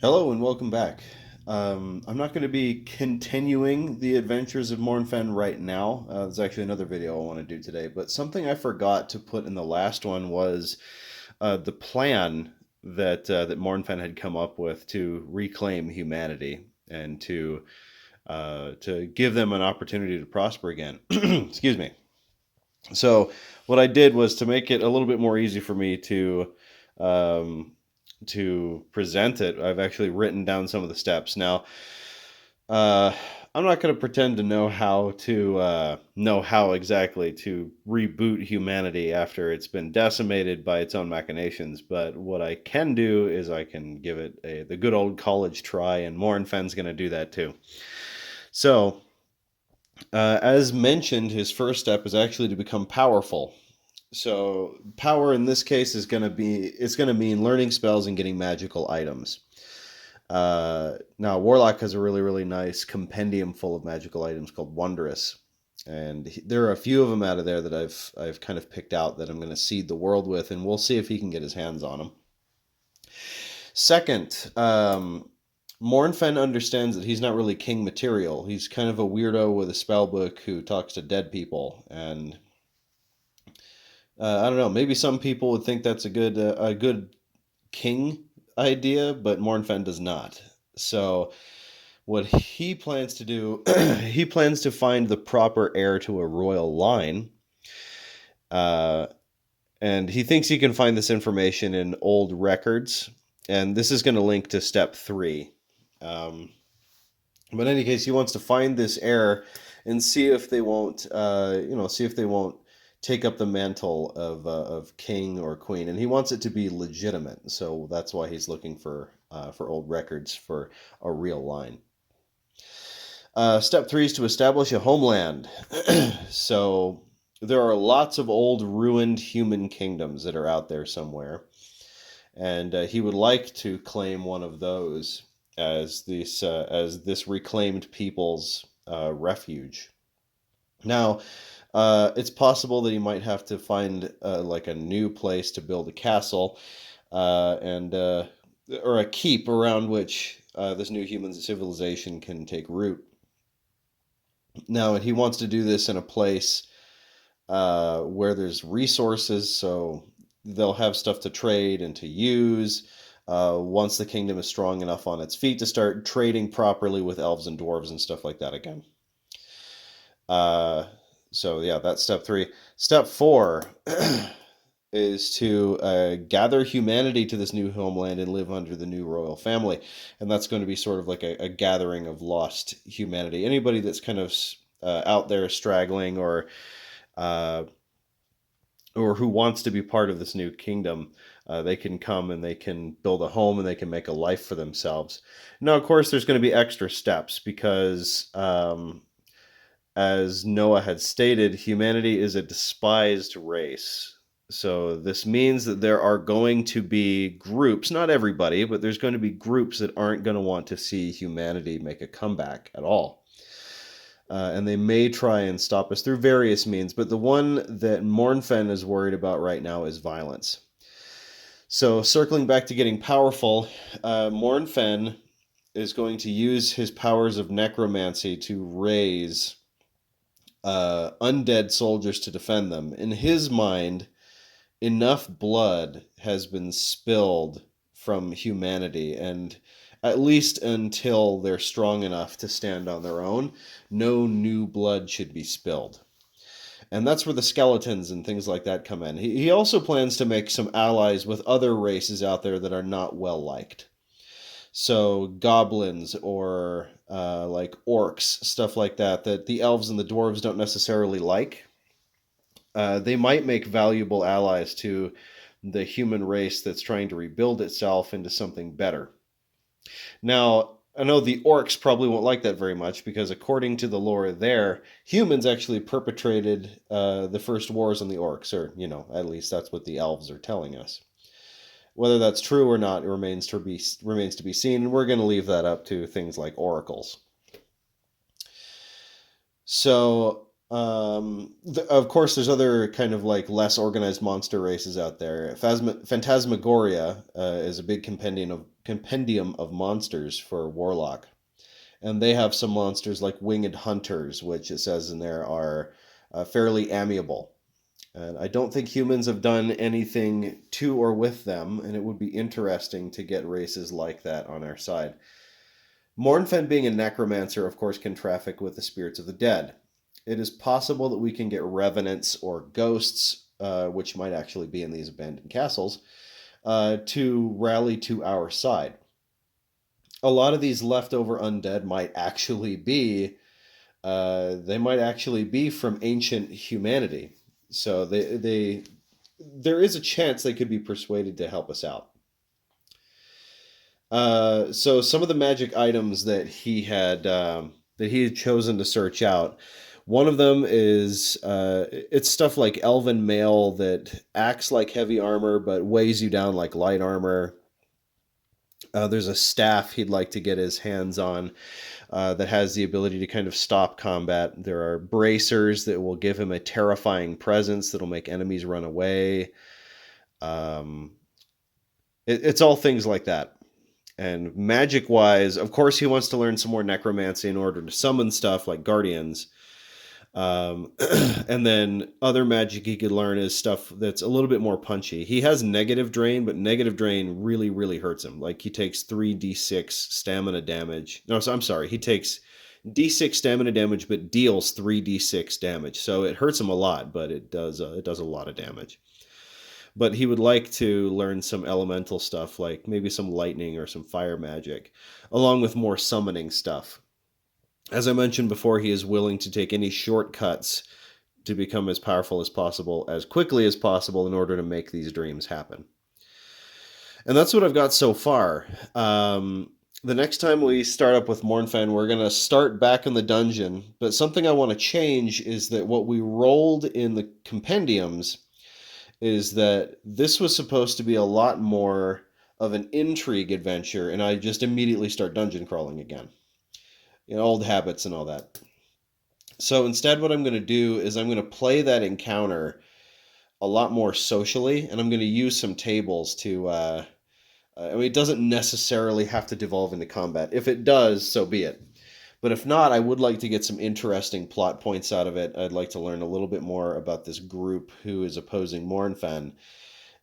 Hello and welcome back. I'm not going to be continuing the adventures of Mornfen right now. There's actually another video I want to do today, but something I forgot to put in the last one was the plan that Mornfen had come up with to reclaim humanity and to give them an opportunity to prosper again. Excuse me. So what I did was to make it a little bit more easy for me um, to present it. I've actually written down some of the steps. Now, uh, I'm not going to pretend to know how exactly to reboot humanity after it's been decimated by its own machinations. But what I can do is I can give it the good old college try, and Morinfen's going to do that too. So, as mentioned, his first step is actually to become powerful. So power in this case is going to mean learning spells and getting magical items. Now Warlock has a really nice compendium full of magical items called Wondrous, and there are a few of them out of there that I've kind of picked out that I'm going to seed the world with, and we'll see if he can get his hands on them. Second, Mornfen understands that he's not really king material. He's kind of a weirdo with a spell book who talks to dead people, and I don't know. Maybe some people would think that's a good king idea, but Mornfen does not. So what he plans to do, he plans to find the proper heir to a royal line, uh, and he thinks he can find this information in old records. And this is going to link to step three. Um, but in any case, he wants to find this heir and see if they won't, see if they won't take up the mantle of king or queen, and he wants it to be legitimate. So that's why he's looking for old records for a real line. Step three is to establish a homeland. So there are lots of old ruined human kingdoms that are out there somewhere, and he would like to claim one of those as this reclaimed people's refuge. Now, it's possible that he might have to find like a new place to build a castle, and or a keep around which this new human civilization can take root. Now, he wants to do this in a place where there's resources, so they'll have stuff to trade and to use. Once the kingdom is strong enough on its feet to start trading properly with elves and dwarves and stuff like that again. Uh, so yeah, that's step three. Step four is to gather humanity to this new homeland and live under the new royal family, and that's going to be sort of like a gathering of lost humanity. Anybody that's kind of out there straggling uh, or who wants to be part of this new kingdom, they can come and they can build a home and they can make a life for themselves. Now, of course, there's going to be extra steps because as Noah had stated, humanity is a despised race. So this means that there are going to be groups, not everybody, but there's going to be groups that aren't going to want to see humanity make a comeback at all. And they may try and stop us through various means, but the one that Mornfen is worried about right now is violence. So circling back to getting powerful, Mornfen is going to use his powers of necromancy to raise undead soldiers to defend them. In his mind, enough blood has been spilled from humanity, and at least until they're strong enough to stand on their own, no new blood should be spilled. And that's where the skeletons and things like that come in. He also plans to make some allies with other races out there that are not well liked. So goblins or like orcs, stuff like that, that the elves and the dwarves don't necessarily like. They might make valuable allies to the human race that's trying to rebuild itself into something better. Now, I know the orcs probably won't like that very much because, according to the lore there, humans actually perpetrated the first wars on the orcs, or, at least that's what the elves are telling us. Whether that's true or not remains to be seen, and we're going to leave that up to things like oracles. So, Of course, there's other kind of like less organized monster races out there. Phantasmagoria is a big compendium of monsters for Warlock, and they have some monsters like winged hunters, which it says in there are fairly amiable. And I don't think humans have done anything to or with them, and it would be interesting to get races like that on our side. Mournfen, being a necromancer, of course, can traffic with the spirits of the dead. It is possible that we can get revenants or ghosts, which might actually be in these abandoned castles, to rally to our side. A lot of these leftover undead might actually be they might actually be from ancient humanity. So there is a chance they could be persuaded to help us out. So some of the magic items that he had chosen to search out. One of them is it's stuff like elven mail that acts like heavy armor but weighs you down like light armor. There's a staff he'd like to get his hands on that has the ability to kind of stop combat. There are bracers that will give him a terrifying presence that'll make enemies run away. Um, it's all things like that. And magic wise, of course, he wants to learn some more necromancy in order to summon stuff like guardians. And then other magic he could learn is stuff that's a little bit more punchy. He has negative drain, but negative drain really, really hurts him. Like he takes 3d6 stamina damage. No, so I'm sorry. He takes d6 stamina damage, but deals 3d6 damage. So it hurts him a lot, but it does a lot of damage. But he would like to learn some elemental stuff, like maybe some lightning or some fire magic, along with more summoning stuff. As I mentioned before, he is willing to take any shortcuts to become as powerful as possible, as quickly as possible, in order to make these dreams happen. And that's what I've got so far. The next time we start up with Mournfen, we're going to start back in the dungeon. But something I want to change is that what we rolled in the compendiums is that this was supposed to be a lot more of an intrigue adventure, and I just immediately start dungeon crawling again. You know, old habits and all that. So instead, what I'm going to do is I'm going to play that encounter a lot more socially, and I'm going to use some tables to. I mean, it doesn't necessarily have to devolve into combat. If it does, so be it. But if not, I would like to get some interesting plot points out of it. I'd like to learn a little bit more about this group who is opposing Mournfen,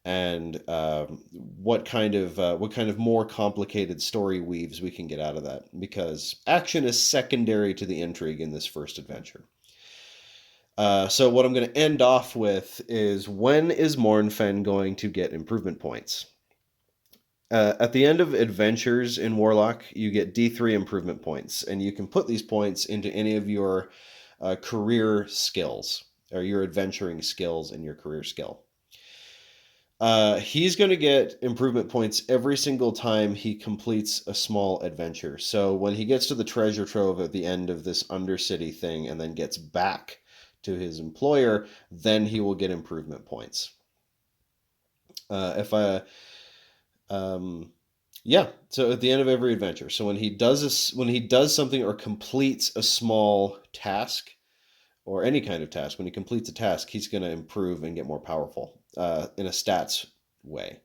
and what kind of more complicated story weaves we can get out of that. Because action is secondary to the intrigue in this first adventure. So what I'm going to end off with is, when is Mournfen going to get improvement points? At the end of adventures in Warlock, you get D3 improvement points, and you can put these points into any of your career skills, or your adventuring skills in your career skill. He's going to get improvement points every single time he completes a small adventure. So when he gets to the treasure trove at the end of this Undercity thing and then gets back to his employer, then he will get improvement points. Yeah, so at the end of every adventure. So when he does something or completes a small task, or any kind of task, when he completes a task, he's going to improve and get more powerful in a stats way.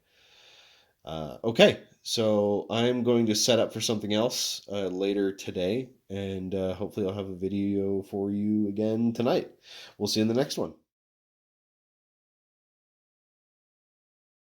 Okay, so I'm going to set up for something else later today, and hopefully I'll have a video for you again tonight. We'll see you in the next one.